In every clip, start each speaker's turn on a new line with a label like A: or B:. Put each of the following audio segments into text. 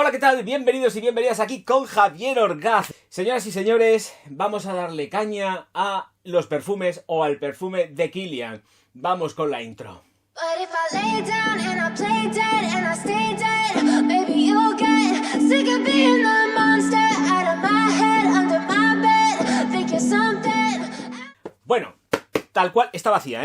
A: Hola, ¿qué tal? Bienvenidos y bienvenidas aquí con Javier Orgaz. Señoras y señores, vamos a darle caña a los perfumes o al perfume de Kilian. Vamos con la intro. Bueno, tal cual, está vacía,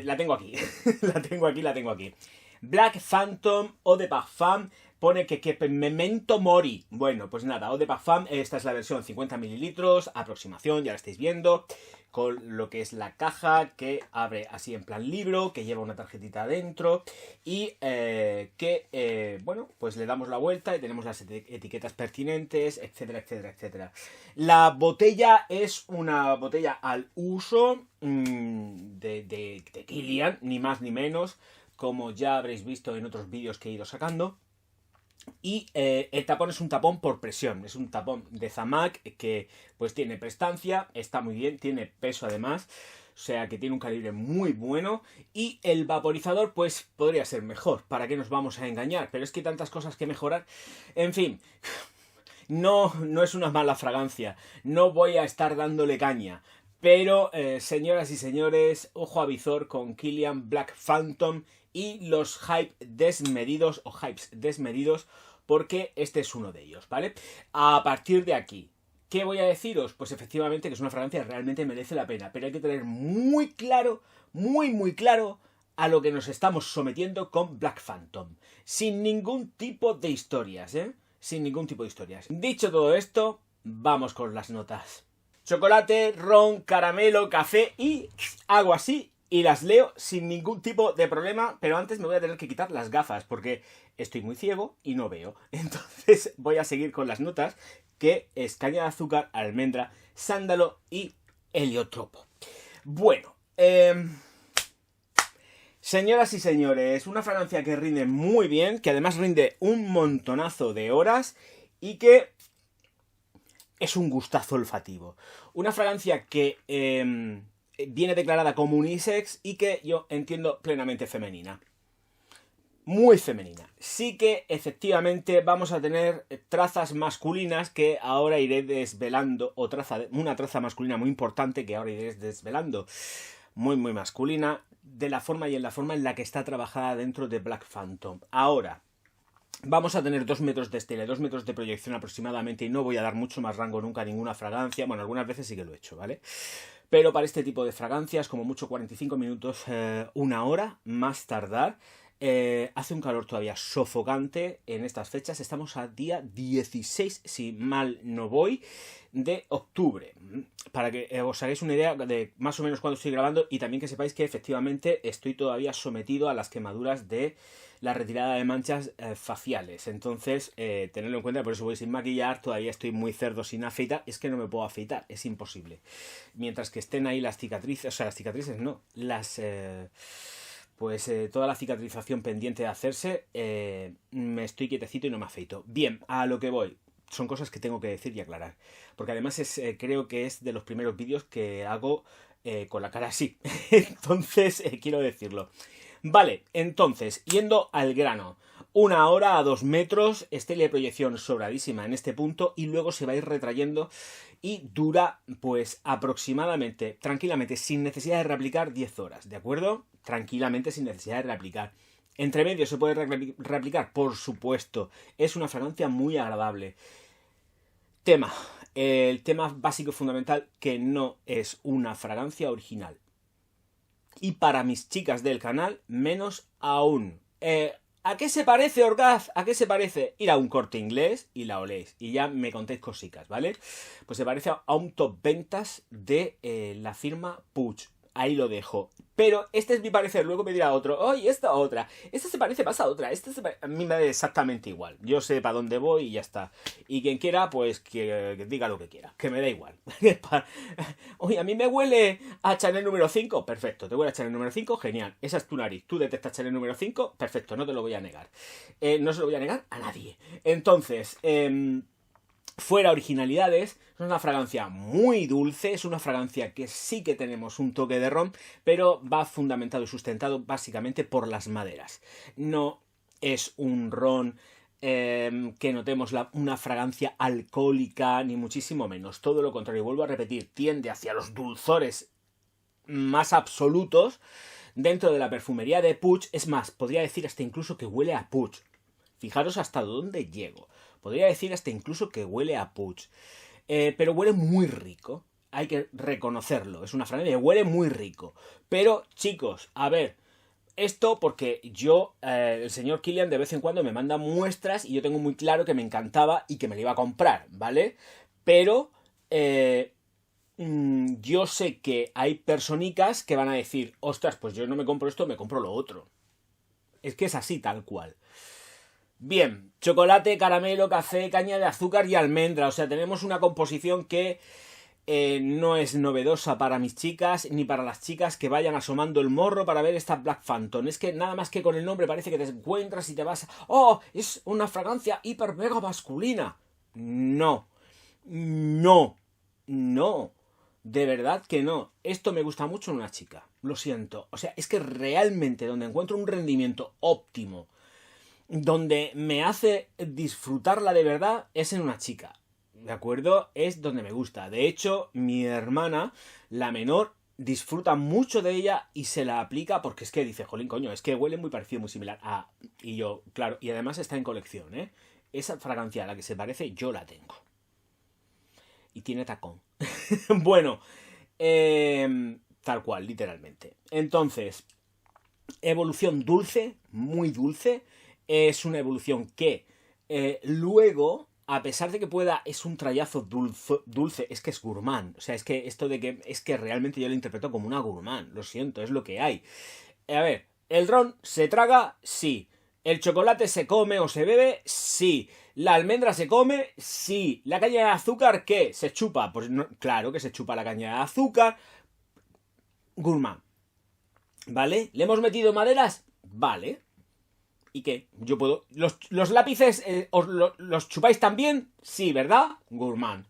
A: la tengo aquí. la tengo aquí. Black Phantom Eau de Parfum. Pone que Memento Mori. Bueno, pues nada, Eau de Parfum, esta es la versión 50 mililitros, aproximación, ya la estáis viendo, con lo que es la caja, que abre así en plan libro, que lleva una tarjetita adentro, y bueno, pues le damos la vuelta y tenemos las etiquetas pertinentes, etcétera, etcétera, etcétera. La botella es una botella al uso de Kilian, ni más ni menos, como ya habréis visto en otros vídeos que he ido sacando. Y el tapón es un tapón por presión, es un tapón de Zamac que pues tiene prestancia, está muy bien, tiene peso además, o sea que tiene un calibre muy bueno. Y el vaporizador pues podría ser mejor, ¿para qué nos vamos a engañar? Pero es que hay tantas cosas que mejorar, en fin. No es una mala fragancia, no voy a estar dándole caña. Pero, señoras y señores, ojo a visor con Kilian Black Phantom y los hypes desmedidos, porque este es uno de ellos, ¿vale? A partir de aquí, ¿qué voy a deciros? Pues efectivamente que es una fragancia que realmente merece la pena, pero hay que tener muy claro, muy claro a lo que nos estamos sometiendo con Black Phantom. Sin ningún tipo de historias, Sin ningún tipo de historias. Dicho todo esto, vamos con las notas. Chocolate, ron, caramelo, café y hago así y las leo sin ningún tipo de problema, pero antes me voy a tener que quitar las gafas porque estoy muy ciego y no veo. Entonces voy a seguir con las notas, que es caña de azúcar, almendra, sándalo y heliotropo. Bueno, señoras y señores, una fragancia que rinde muy bien, que además rinde un montonazo de horas y que es un gustazo olfativo. Una fragancia que viene declarada como unisex y que yo entiendo plenamente femenina. Muy femenina. Sí que efectivamente vamos a tener trazas masculinas que ahora iré desvelando, o una traza masculina muy importante que ahora iré desvelando. Muy masculina, de la forma y en la forma en la que está trabajada dentro de Black Phantom. Ahora, vamos a tener 2 metros de estela, 2 metros de proyección aproximadamente, y no voy a dar mucho más rango nunca a ninguna fragancia. Bueno, algunas veces sí que lo he hecho, ¿vale? Pero para este tipo de fragancias, como mucho 45 minutos, una hora, más tardar. Hace un calor todavía sofocante en estas fechas. Estamos a día 16, si mal no voy, de octubre. Para que os hagáis una idea de más o menos cuándo estoy grabando, y también que sepáis que efectivamente estoy todavía sometido a las quemaduras de la retirada de manchas faciales. Entonces, tenedlo en cuenta, por eso voy sin maquillar, todavía estoy muy cerdo sin afeitar. Es que no me puedo afeitar, es imposible. Mientras que estén ahí las cicatrices, o sea, las cicatrices no, toda la cicatrización pendiente de hacerse, me estoy quietecito y no me afeito. Bien, a lo que voy. Son cosas que tengo que decir y aclarar. Porque además creo que es de los primeros vídeos que hago con la cara así. Entonces, quiero decirlo. Vale, entonces, yendo al grano. 1 hora a 2 metros, estela de proyección sobradísima en este punto, y luego se va a ir retrayendo y dura pues aproximadamente, tranquilamente, sin necesidad de reaplicar, 10 horas, ¿de acuerdo? Tranquilamente, sin necesidad de reaplicar. Entre medio se puede reaplicar, por supuesto. Es una fragancia muy agradable. El tema básico y fundamental, que no es una fragancia original. Y para mis chicas del canal, menos aún. ¿A qué se parece, Orgaz? ¿A qué se parece? Ir a un Corte Inglés y la oléis. Y ya me contéis cositas, ¿vale? Pues se parece a un top ventas de la firma Puig. Ahí lo dejo. Pero este es mi parecer. Luego me dirá otro, ¡ay, esta otra! Esta se parece más a otra. A mí me da exactamente igual. Yo sé para dónde voy y ya está. Y quien quiera, pues que diga lo que quiera. Que me da igual. Oye, a mí me huele a Chanel número 5. Perfecto. ¿Te huele a Chanel número 5? Genial. Esa es tu nariz. Tú detectas Chanel número 5. Perfecto. No te lo voy a negar. No se lo voy a negar a nadie. Entonces, fuera originalidades, es una fragancia muy dulce, es una fragancia que sí que tenemos un toque de ron, pero va fundamentado y sustentado básicamente por las maderas. No es un ron que notemos una fragancia alcohólica, ni muchísimo menos. Todo lo contrario, vuelvo a repetir, tiende hacia los dulzores más absolutos dentro de la perfumería de Puig. Es más, podría decir hasta incluso que huele a Puig. Fijaros hasta dónde llego. Podría decir hasta incluso que huele a Puig. Pero huele muy rico. Hay que reconocerlo. Es una fragancia que huele muy rico. Pero, chicos, a ver, esto porque yo, el señor Kilian de vez en cuando me manda muestras y yo tengo muy claro que me encantaba y que me la iba a comprar, ¿vale? Pero yo sé que hay personicas que van a decir, ostras, pues yo no me compro esto, me compro lo otro. Es que es así, tal cual. Bien, chocolate, caramelo, café, caña de azúcar y almendra. O sea, tenemos una composición que no es novedosa para mis chicas, ni para las chicas que vayan asomando el morro para ver esta Black Phantom. Es que nada más que con el nombre parece que te encuentras y te vas... ¡Oh! Es una fragancia hiper mega masculina. No. No. No. De verdad que no. Esto me gusta mucho en una chica. Lo siento. O sea, es que realmente donde encuentro un rendimiento óptimo, donde me hace disfrutarla de verdad, es en una chica. ¿De acuerdo? Es donde me gusta. De hecho, mi hermana, la menor, disfruta mucho de ella y se la aplica porque es que dice, jolín, coño, es que huele muy parecido, muy similar. Ah, y yo, claro, y además está en colección, ¿eh? Esa fragancia a la que se parece, yo la tengo. Y tiene tacón. Bueno, tal cual, literalmente. Entonces, evolución dulce, muy dulce. Es una evolución que luego, a pesar de que es un trayazo dulce, es que es gourmand. O sea, es que esto de que es que realmente yo lo interpreto como una gourmand. Lo siento, es lo que hay. A ver, ¿el ron se traga? Sí. ¿El chocolate se come o se bebe? Sí. ¿La almendra se come? Sí. ¿La caña de azúcar qué? ¿Se chupa? Pues no, claro que se chupa la caña de azúcar. Gourmand. ¿Vale? ¿Le hemos metido maderas? Vale. ¿Y qué? Yo puedo... ¿Los lápices los chupáis también? Sí, ¿verdad? Gourmand.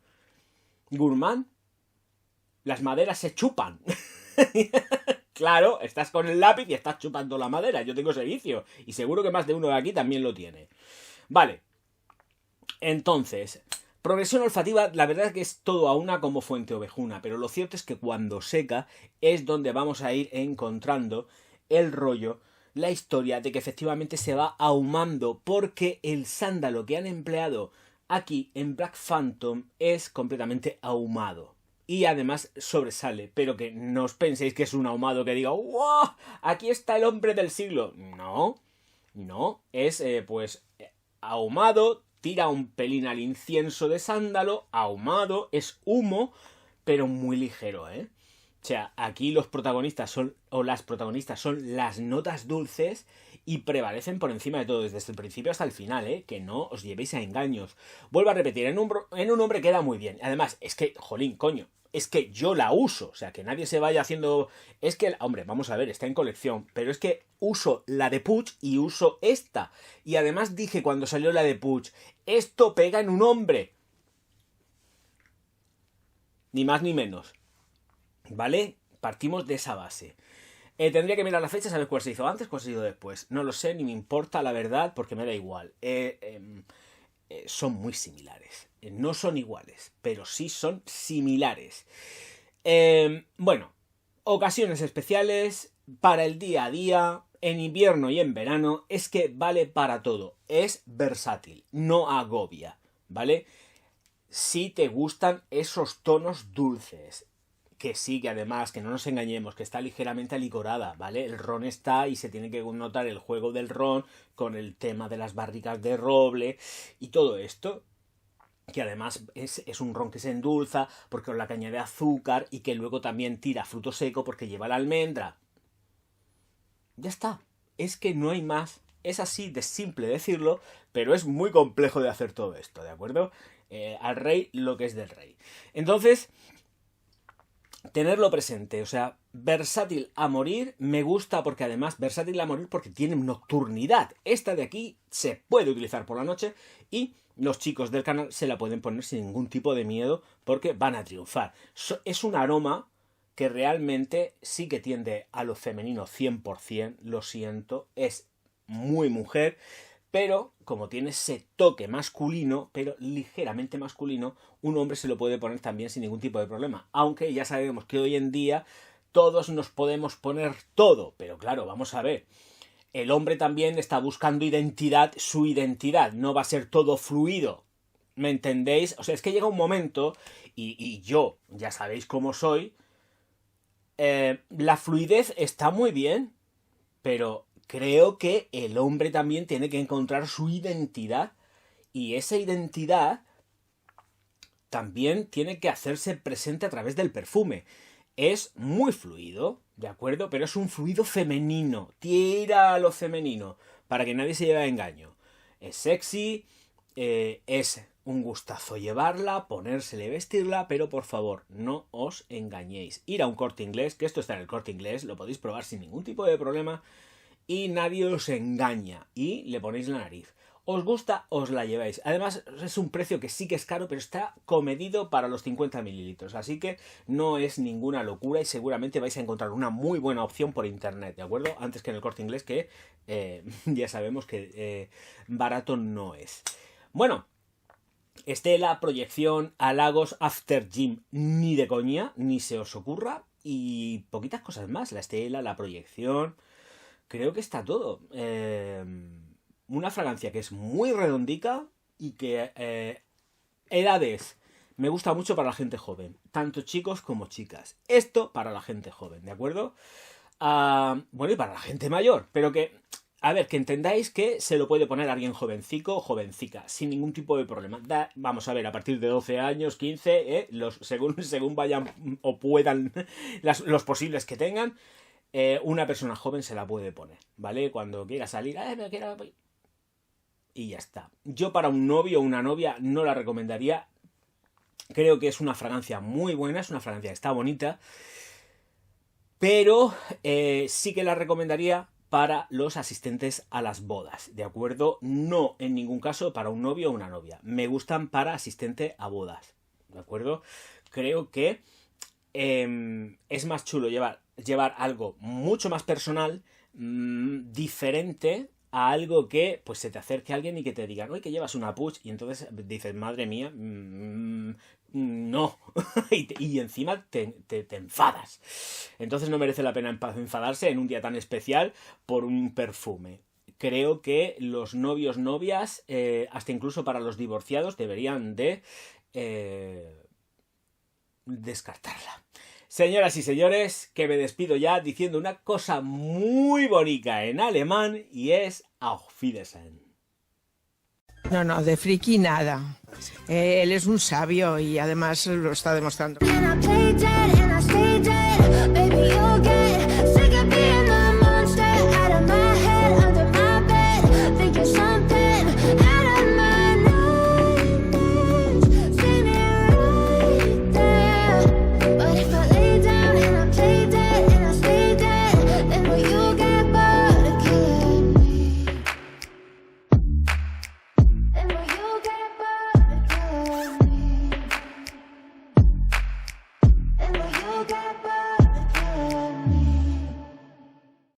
A: ¿Gourmand? Las maderas se chupan. Claro, estás con el lápiz y estás chupando la madera. Yo tengo ese vicio. Y seguro que más de uno de aquí también lo tiene. Vale. Entonces, progresión olfativa, la verdad es que es todo a una como fuente ovejuna. Pero lo cierto es que cuando seca es donde vamos a ir encontrando el rollo, la historia de que efectivamente se va ahumando porque el sándalo que han empleado aquí en Black Phantom es completamente ahumado. Y además sobresale, pero que no os penséis que es un ahumado que diga ¡wow! Aquí está el hombre del siglo. No, no, es ahumado, tira un pelín al incienso de sándalo, ahumado, es humo, pero muy ligero, ¿eh? O sea, aquí los protagonistas son, o las protagonistas son las notas dulces y prevalecen por encima de todo, desde el principio hasta el final, ¿eh? Que no os llevéis a engaños. Vuelvo a repetir, en un hombre queda muy bien. Además, es que, jolín, coño, es que yo la uso. O sea, que nadie se vaya haciendo... Es que, hombre, vamos a ver, está en colección, pero es que uso la de Puig y uso esta. Y además dije cuando salió la de Puig, esto pega en un hombre. Ni más ni menos. ¿Vale? Partimos de esa base. Tendría que mirar la fecha, saber cuál se hizo antes, cuál se hizo después. No lo sé, ni me importa la verdad, porque me da igual. Son muy similares. No son iguales, pero sí son similares. Bueno, ocasiones especiales para el día a día, en invierno y en verano, es que vale para todo. Es versátil, no agobia, ¿vale? Si te gustan esos tonos dulces, que sí, que además, que no nos engañemos, que está ligeramente alicorada, ¿vale? El ron está y se tiene que notar el juego del ron con el tema de las barricas de roble y todo esto, que además es un ron que se endulza porque con la caña de azúcar y que luego también tira fruto seco porque lleva la almendra. Ya está, es que no hay más. Es así de simple decirlo, pero es muy complejo de hacer todo esto, ¿de acuerdo? Al rey lo que es del rey. Entonces, tenerlo presente, o sea, versátil a morir, me gusta porque además, versátil a morir porque tiene nocturnidad. Esta de aquí se puede utilizar por la noche y los chicos del canal se la pueden poner sin ningún tipo de miedo porque van a triunfar. Es un aroma que realmente sí que tiende a lo femenino 100%, lo siento, es muy mujer, pero como tiene ese toque masculino, pero ligeramente masculino, un hombre se lo puede poner también sin ningún tipo de problema. Aunque ya sabemos que hoy en día todos nos podemos poner todo, pero claro, vamos a ver. El hombre también está buscando identidad, su identidad, no va a ser todo fluido. ¿Me entendéis? O sea, es que llega un momento, y yo, ya sabéis cómo soy, la fluidez está muy bien, pero creo que el hombre también tiene que encontrar su identidad, y esa identidad también tiene que hacerse presente a través del perfume. Es muy fluido, ¿de acuerdo? Pero es un fluido femenino. Tira a lo femenino, para que nadie se lleve a engaño. Es sexy, es un gustazo llevarla, ponérsela y vestirla, pero por favor, no os engañéis. Ir a un Corte Inglés, que esto está en el Corte Inglés, lo podéis probar sin ningún tipo de problema, y nadie os engaña, y le ponéis la nariz. ¿Os gusta? Os la lleváis. Además, es un precio que sí que es caro, pero está comedido para los 50 mililitros. Así que no es ninguna locura y seguramente vais a encontrar una muy buena opción por internet, ¿de acuerdo? Antes que en el Corte Inglés, que ya sabemos que barato no es. Bueno, estela, proyección, halagos, after gym, ni de coña, ni se os ocurra. Y poquitas cosas más. La estela, la proyección. Creo que está todo. Una fragancia que es muy redondica y que edades me gusta mucho para la gente joven, tanto chicos como chicas. Esto para la gente joven, ¿de acuerdo? Bueno, y para la gente mayor, pero que, a ver, que entendáis que se lo puede poner alguien jovencico o jovencica, sin ningún tipo de problema. Vamos a ver, a partir de 12 años, 15, según vayan o puedan los posibles que tengan, una persona joven se la puede poner, ¿vale? Cuando quiera salir, me quiero... y ya está. Yo para un novio o una novia no la recomendaría. Creo que es una fragancia muy buena, es una fragancia que está bonita, pero sí que la recomendaría para los asistentes a las bodas, ¿de acuerdo? No en ningún caso para un novio o una novia. Me gustan para asistente a bodas, ¿de acuerdo? Creo que es más chulo llevar algo mucho más personal, diferente a algo que pues se te acerque a alguien y que te digan, oye, que llevas una Puig, y entonces dices, madre mía, no, y encima te enfadas. Entonces no merece la pena enfadarse en un día tan especial por un perfume. Creo que los novios, novias, hasta incluso para los divorciados, deberían de descartarla. Señoras y señores, que me despido ya diciendo una cosa muy bonita en alemán y es Auf Wiedersehen.
B: No, de friki nada. Él es un sabio y además lo está demostrando.